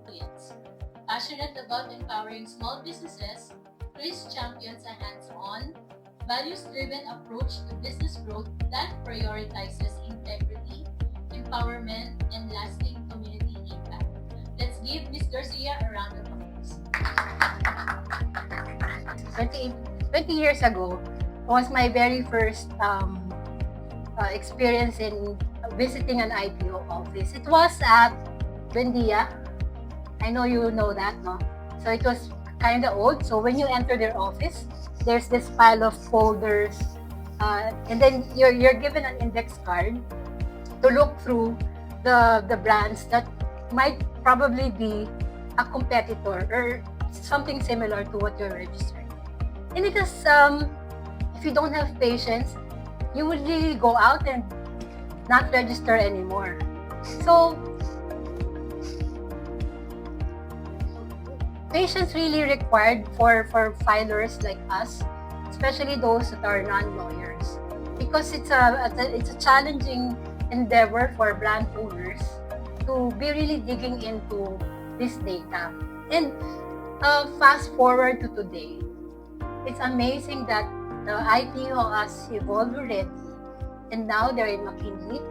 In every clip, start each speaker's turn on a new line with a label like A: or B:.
A: clients. Passionate about empowering small businesses, Chris champions a hands-on, values-driven approach to business growth that prioritizes integrity, empowerment, and lasting community impact. Let's give Ms. Garcia a round of applause.
B: 20 years ago was my very first experience in visiting an IPO office. It was at Bendia. I know you know that, no? So it was kind of old. So when you enter their office, there's this pile of folders, and then you're given an index card to look through the brands that might probably be a competitor or something similar to what you're registering. And because if you don't have patience, you would really go out and not register anymore. So patience really required for filers like us, especially those that are non-lawyers, because it's a challenging endeavor for brand owners to be really digging into this data. And fast forward to today, it's amazing that the IPO has evolved already, and now they're in McKinsey,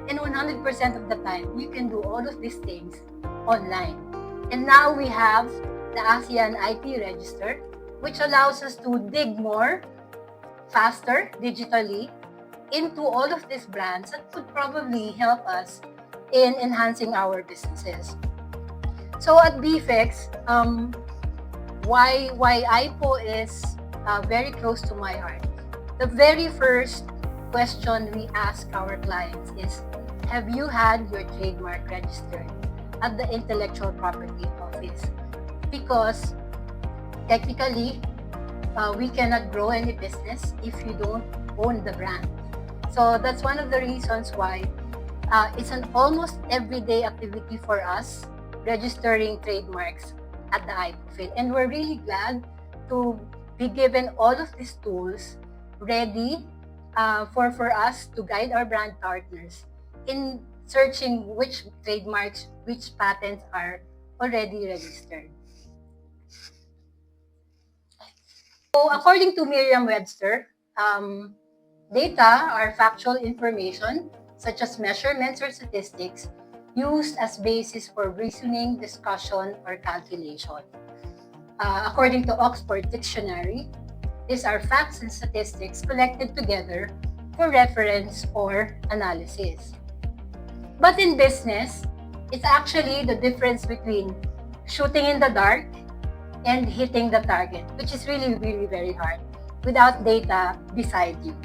B: and 100% of the time, you can do all of these things online. And now we have the ASEAN IP Register, which allows us to dig more, faster, digitally, into all of these brands that could probably help us in enhancing our businesses. So at BFX, why IPO is very close to my heart. The very first question we ask our clients is, have you had your trademark registered at the Intellectual Property Office? Because technically, we cannot grow any business if you don't own the brand. So that's one of the reasons why it's an almost everyday activity for us registering trademarks at the IPO field. And we're really glad to be given all of these tools ready for us to guide our brand partners in searching which trademarks, which patents are already registered. So according to Merriam-Webster, data are factual information such as measurements or statistics used as basis for reasoning, discussion, or calculation. According to Oxford Dictionary, these are facts and statistics collected together for reference or analysis. But in business, it's actually the difference between shooting in the dark and hitting the target, which is really, really very hard without data beside you.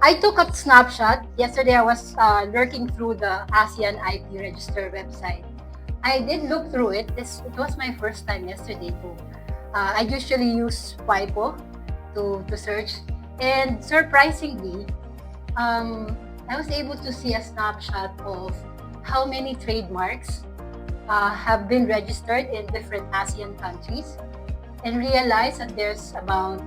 B: I took a snapshot. Yesterday, I was lurking through the ASEAN IP Register website. I did look through it. It was my first time yesterday too. I usually use WIPO to search, and surprisingly, I was able to see a snapshot of how many trademarks have been registered in different ASEAN countries, and realized that there's about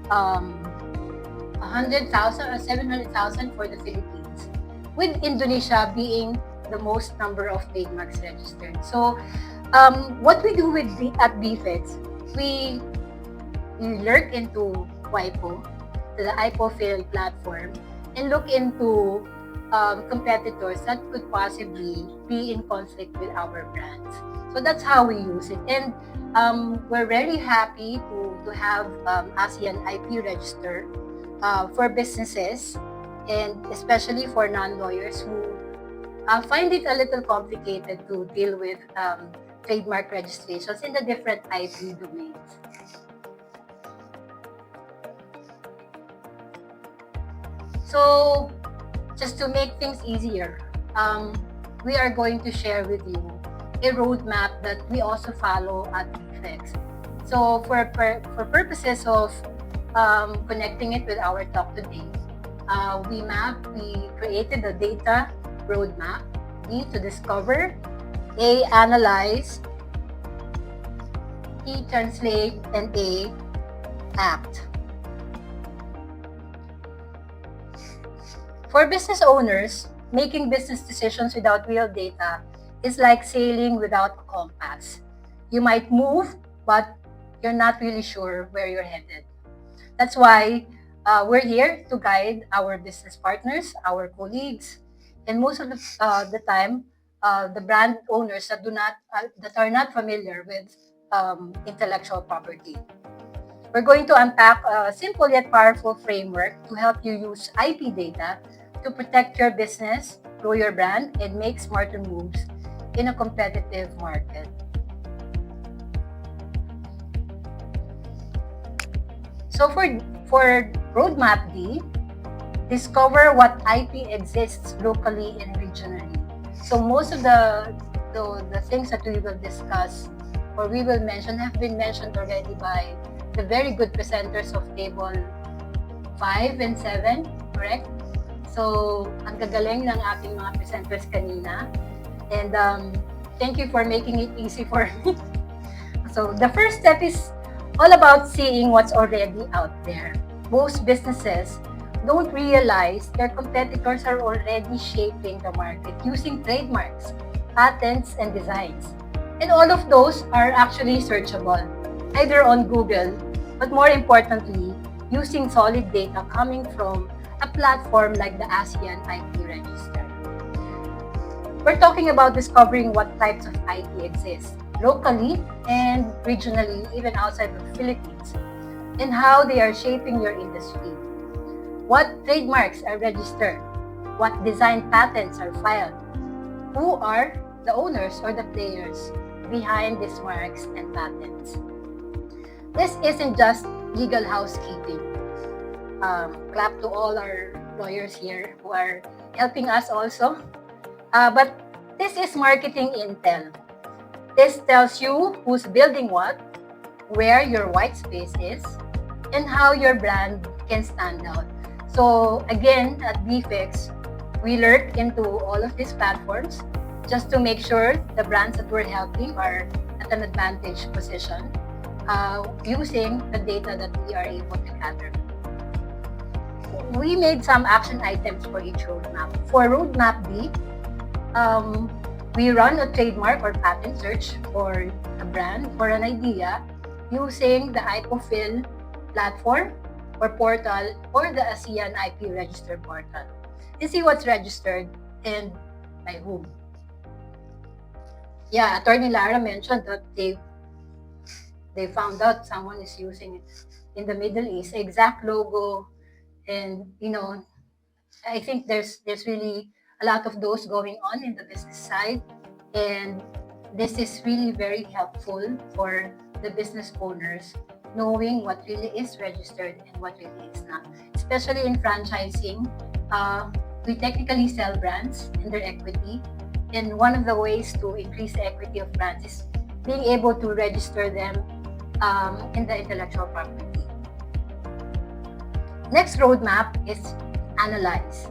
B: 100,000 or 700,000 for the Philippines, with Indonesia being the most number of trademarks registered. So what we do at BFX, we lurk into WIPO, the IPO Field platform, and look into competitors that could possibly be in conflict with our brands. So that's how we use it. And we're very happy to have ASEAN IP Register for businesses, and especially for non-lawyers who find it a little complicated to deal with trademark registrations in the different IP domains. So just to make things easier, we are going to share with you a roadmap that we also follow at BFX. So for purposes of connecting it with our talk today, we created a data roadmap. D, to discover. A, analyze. T, translate. And A, act. For business owners, making business decisions without real data is like sailing without a compass. You might move, but you're not really sure where you're headed. That's why we're here to guide our business partners, our colleagues, and most of the time, the brand owners that are not familiar with intellectual property. We're going to unpack a simple yet powerful framework to help you use IP data to protect your business, grow your brand, and make smarter moves in a competitive market. So for Roadmap D, discover what IP exists locally and regionally. So most of the things that we will discuss or we will mention have been mentioned already by the very good presenters of table 5 and 7, correct? So, ang gagaling ng ating mga presenters kanina. And thank you for making it easy for me. So, the first step is all about seeing what's already out there. Most businesses don't realize their competitors are already shaping the market using trademarks, patents, and designs. And all of those are actually searchable, either on Google, but more importantly, using solid data coming from a platform like the ASEAN IP Register. We're talking about discovering what types of IP exist locally and regionally, even outside of the Philippines, and how they are shaping your industry. What trademarks are registered? What design patents are filed? Who are the owners or the players behind these marks and patents? This isn't just legal housekeeping. Clap to all our lawyers here who are helping us also. But this is marketing intel. This tells you who's building what, where your white space is, and how your brand can stand out. So again, at BFix, we lurk into all of these platforms just to make sure the brands that we're helping are at an advantage position using the data that we are able to gather. We made some action items for each roadmap. For Roadmap B, we run a trademark or patent search for a brand, for an idea, using the IPOPHIL platform or portal or the ASEAN IP Register portal. You see what's registered and by whom. Yeah, Attorney Lara mentioned that they found out someone is using it in the Middle East, exact logo, and I think there's really a lot of those going on in the business side, and this is really very helpful for the business owners knowing what really is registered and what really is not. Especially in franchising, we technically sell brands and their equity, and one of the ways to increase the equity of brands is being able to register them in the intellectual property. Next roadmap is analyze.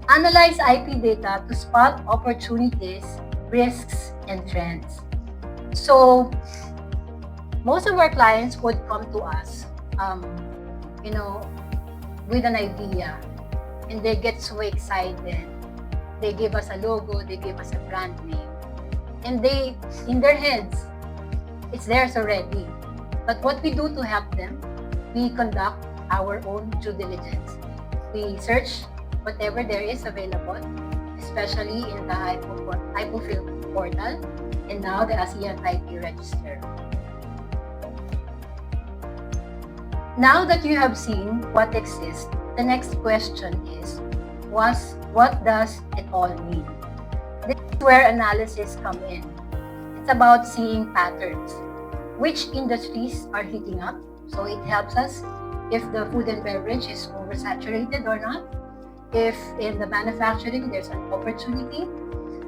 B: Analyze IP data to spot opportunities, risks, and trends. So, most of our clients would come to us, with an idea, and they get so excited. They give us a logo, they give us a brand name, and they, in their heads, it's theirs already. But what we do to help them, we conduct our own due diligence. We search whatever there is available, especially in the IPOPHIL portal and now the ASEAN IP Register. Now that you have seen what exists, the next question is, what does it all mean? This is where analysis come in. It's about seeing patterns. Which industries are heating up? So it helps us if the food and beverage is oversaturated or not. If in the manufacturing there's an opportunity.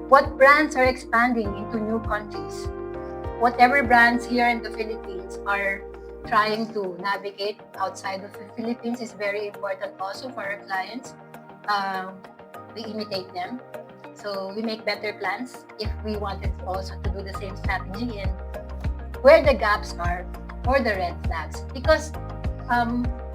B: What brands are expanding into new countries? Whatever brands here in the Philippines are trying to navigate outside of the Philippines is very important also for our clients. We imitate them. So we make better plans if we wanted also to do the same strategy and where the gaps are or the red flags. Because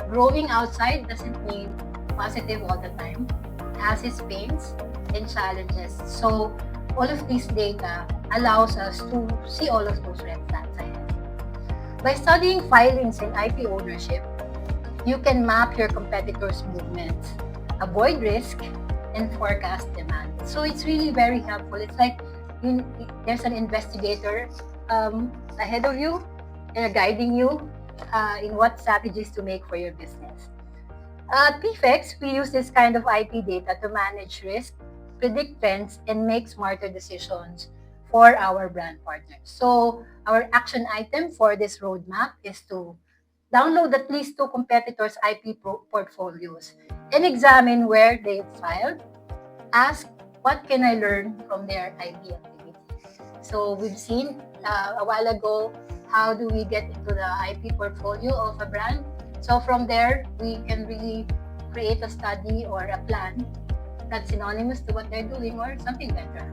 B: growing outside doesn't mean positive all the time. It has its pains and challenges. So all of this data allows us to see all of those red flags ahead. By studying filings and IP ownership, you can map your competitors' movements, avoid risk, and forecast demand. So it's really very helpful. It's like there's an investigator ahead of you, guiding you in what strategies to make for your business. At PFEX, we use this kind of IP data to manage risk, predict trends, and make smarter decisions for our brand partners. So our action item for this roadmap is to download at least 2 competitors' IP portfolios and examine where they've filed. Ask, what can I learn from their IP activity? So we've seen a while ago, how do we get into the IP portfolio of a brand? So from there, we can really create a study or a plan that's synonymous to what they're doing or something better.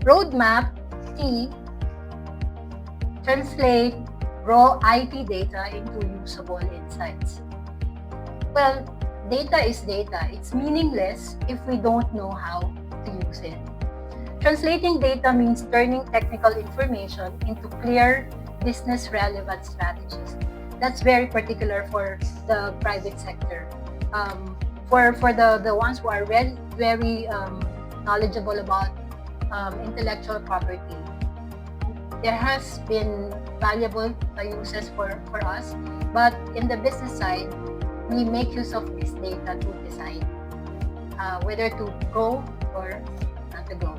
B: Roadmap T, translate raw IP data into usable insights. Well, data is data. It's meaningless if we don't know how to use it. Translating data means turning technical information into clear, business-relevant strategies. That's very particular for the private sector. For the ones who are very knowledgeable about intellectual property, there has been valuable uses for us, but in the business side, we make use of this data to decide whether to go or not to go.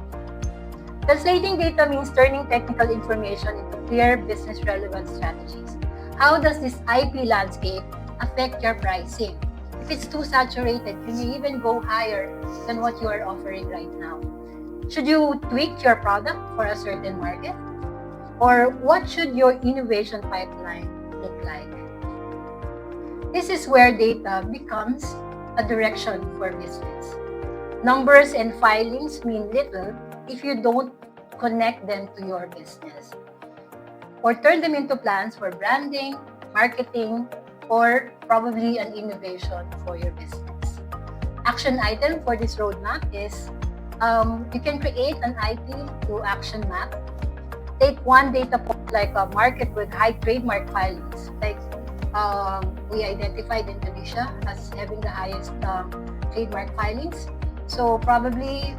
B: Translating data means turning technical information into clear business relevant strategies. How does this IP landscape affect your pricing? If it's too saturated, can you even go higher than what you are offering right now? Should you tweak your product for a certain market? Or what should your innovation pipeline look like? This is where data becomes a direction for business. Numbers and filings mean little if you don't connect them to your business or turn them into plans for branding, marketing, or probably an innovation for your business. Action item for this roadmap is you can create an IP to action map. Take one data point like a market with high trademark filings. Like we identified Indonesia as having the highest trademark filings. So probably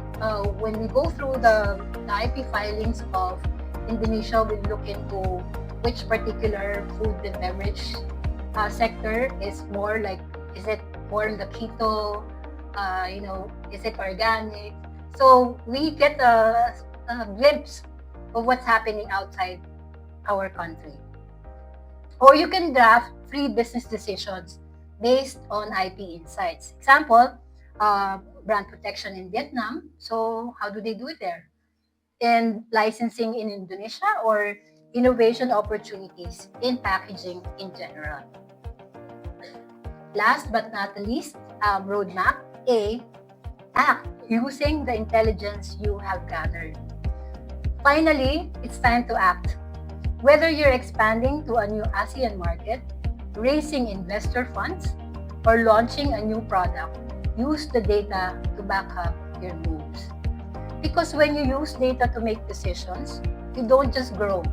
B: when we go through the IP filings of Indonesia, we'll look into which particular food and beverage sector is more like, is it more in the keto, is it organic? So we get a glimpse of what's happening outside our country. Or you can draft 3 business decisions based on IP insights. Example, brand protection in Vietnam. So how do they do it there? And licensing in Indonesia, or innovation opportunities in packaging in general. Last but not least, roadmap A, act using the intelligence you have gathered. Finally, it's time to act. Whether you're expanding to a new ASEAN market, raising investor funds, or launching a new product, use the data to back up your moves. Because when you use data to make decisions, you don't just grow.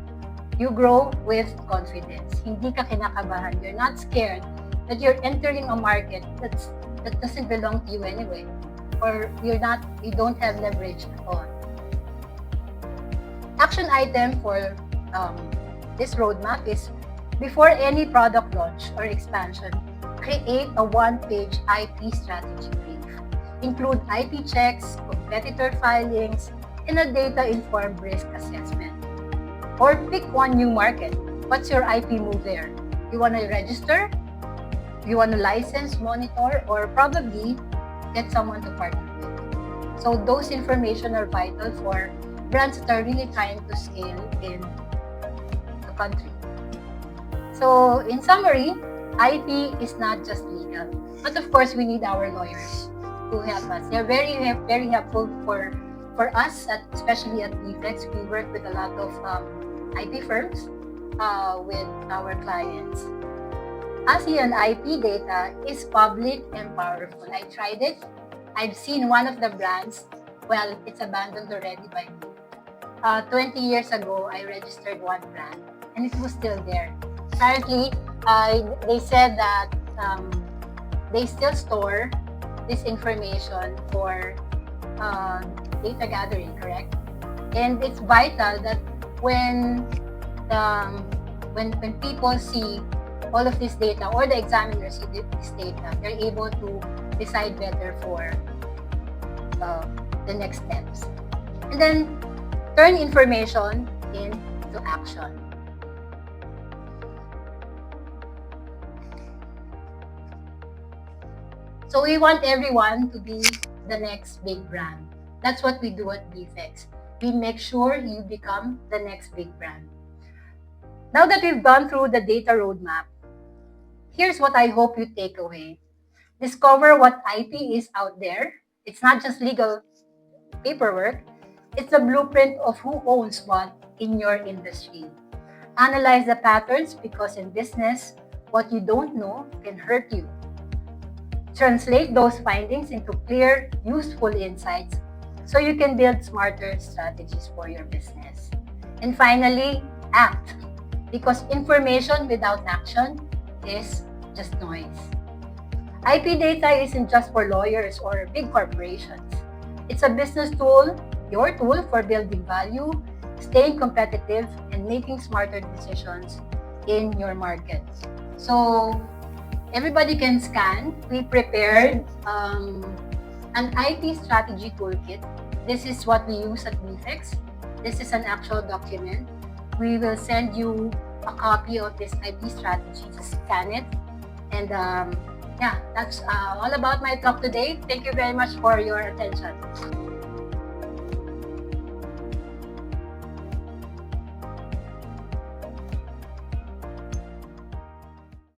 B: You grow with confidence. Hindi ka kinakabahan. You're not scared that you're entering a market that doesn't belong to you anyway. Or you don't have leverage at all. Action item for this roadmap is, before any product launch or expansion, create a one-page IP strategy brief. Include IP checks, competitor filings, and a data-informed risk assessment. Or pick one new market. What's your IP move there? You want to register? You want to license, monitor, or probably get someone to partner with. So those information are vital for brands that are really trying to scale in the country. So in summary, IP is not just legal, but of course we need our lawyers to help us. They're very, very helpful for us, especially at PFEX. We work with a lot of IP firms with our clients. ASEAN IP data is public and powerful. I tried it. I've seen one of the brands well, it's abandoned already by me. 20 years ago, I registered one brand, and it was still there. Apparently, they said that they still store this information for data gathering, correct? And it's vital that when when people see all of this data, or the examiners see this data, they're able to decide better for the next steps. And then turn information into action. So we want everyone to be the next big brand. That's what we do at BFX. We make sure you become the next big brand. Now that we've gone through the data roadmap, here's what I hope you take away. Discover what IP is out there. It's not just legal paperwork. It's a blueprint of who owns what in your industry. Analyze the patterns, because in business, what you don't know can hurt you. Translate those findings into clear, useful insights so you can build smarter strategies for your business. And finally, act, because information without action is just noise. IP data isn't just for lawyers or big corporations. It's a business tool, your tool for building value, staying competitive, and making smarter decisions in your market. So everybody can scan. We prepared an IP strategy toolkit. This is what we use at BFX. This is an actual document. We will send you a copy of this IP strategy. Just scan it. And yeah, that's all about my talk today. Thank you very much for your attention.